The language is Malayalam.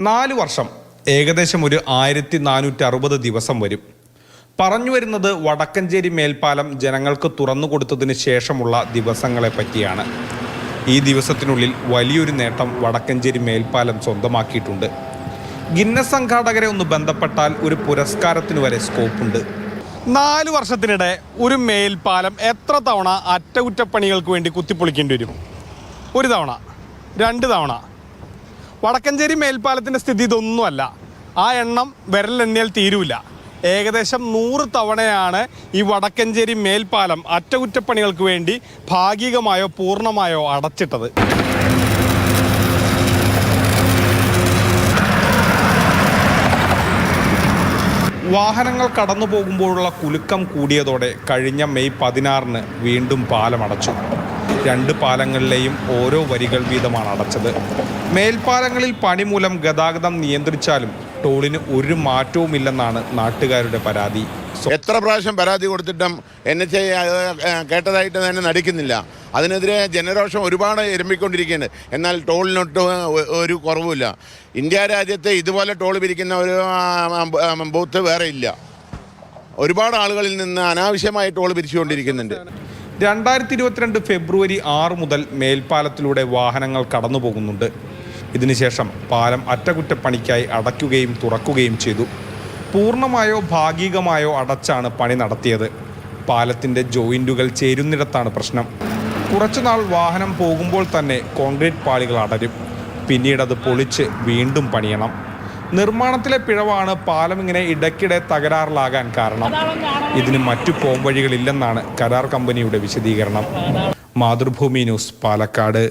4 വർഷം ഏകദേശം ഒരു 1460 ദിവസം വരും. പറഞ്ഞു വരുന്നത് വടക്കഞ്ചേരി മേൽപ്പാലം ജനങ്ങൾക്ക് തുറന്നു കൊടുത്തതിന് ശേഷമുള്ള ദിവസങ്ങളെ പറ്റിയാണ്. ഈ ദിവസത്തിനുള്ളിൽ വലിയൊരു നേട്ടം വടക്കഞ്ചേരി മേൽപ്പാലം സ്വന്തമാക്കിയിട്ടുണ്ട്. ഗിന്നസ് സംഘാടകരെ ഒന്ന് ബന്ധപ്പെട്ടാൽ ഒരു പുരസ്കാരത്തിന് വരെ സ്കോപ്പുണ്ട്. 4 വർഷത്തിനിടെ ഒരു മേൽപ്പാലം എത്ര തവണ അറ്റകുറ്റപ്പണികൾക്ക് വേണ്ടി കുത്തിപ്പൊളിക്കേണ്ടി വരും? 1 തവണ, 2 തവണ. വടക്കഞ്ചേരി മേൽപ്പാലത്തിൻ്റെ സ്ഥിതി ഇതൊന്നുമല്ല. ആ എണ്ണം വിരലെണ്ണിയാൽ തീരൂല. ഏകദേശം 100 തവണയാണ് ഈ വടക്കഞ്ചേരി മേൽപ്പാലം അറ്റകുറ്റപ്പണികൾക്ക് വേണ്ടി ഭാഗികമായോ പൂർണ്ണമായോ അടച്ചിട്ടത്. വാഹനങ്ങൾ കടന്നു പോകുമ്പോഴുള്ള കുലുക്കം കൂടിയതോടെ കഴിഞ്ഞ മെയ് 16-ന് വീണ്ടും പാലം അടച്ചു. 2 പാലങ്ങളിലെയും ഓരോ വരികൾ വീതമാണ് അടച്ചത്. മേൽപ്പാലങ്ങളിൽ പണി മൂലം ഗതാഗതം നിയന്ത്രിച്ചാലും ടോളിന് ഒരു മാറ്റവുമില്ലെന്നാണ് നാട്ടുകാരുടെ പരാതി. എത്ര പ്രാവശ്യം പരാതി കൊടുത്തിട്ടും NHAI കേട്ടതായിട്ട് തന്നെ നടിക്കുന്നില്ല. അതിനെതിരെ ജനരോഷം ഒരുപാട് എരുമ്പിക്കൊണ്ടിരിക്കുകയാണ്. എന്നാൽ ടോളിനൊട്ട് ഒരു കുറവുമില്ല. ഇന്ത്യ രാജ്യത്തെ ഇതുപോലെ ടോൾ പിരിക്കുന്ന ഒരു ബൂത്ത് വേറെ ഇല്ല. ഒരുപാട് ആളുകളിൽ നിന്ന് അനാവശ്യമായി ടോൾ പിരിച്ചുകൊണ്ടിരിക്കുന്നുണ്ട്. 2022 ഫെബ്രുവരി 6 മുതൽ മേൽപ്പാലത്തിലൂടെ വാഹനങ്ങൾ കടന്നു പോകുന്നുണ്ട്. ഇതിനുശേഷം പാലം അറ്റകുറ്റപ്പണിക്കായി അടയ്ക്കുകയും തുറക്കുകയും ചെയ്തു. പൂർണ്ണമായോ ഭാഗികമായോ അടച്ചാണ് പണി നടത്തിയത്. പാലത്തിൻ്റെ ജോയിൻറ്റുകൾ ചേരുന്നിടത്താണ് പ്രശ്നം. കുറച്ചുനാൾ വാഹനം പോകുമ്പോൾ തന്നെ കോൺക്രീറ്റ് പാളികൾ അടരും. പിന്നീട് അത് പൊളിച്ച് വീണ്ടും പണിയണം. നിർമ്മാണത്തിലെ പിഴവാണ് പാലം ഇങ്ങനെ ഇടയ്ക്കിടെ തകരാറിലാകാൻ കാരണം. ഇതിന് മറ്റു പോംവഴികളില്ലെന്നാണ് കരാർ കമ്പനിയുടെ വിശദീകരണം. മാതൃഭൂമി ന്യൂസ്, പാലക്കാട്.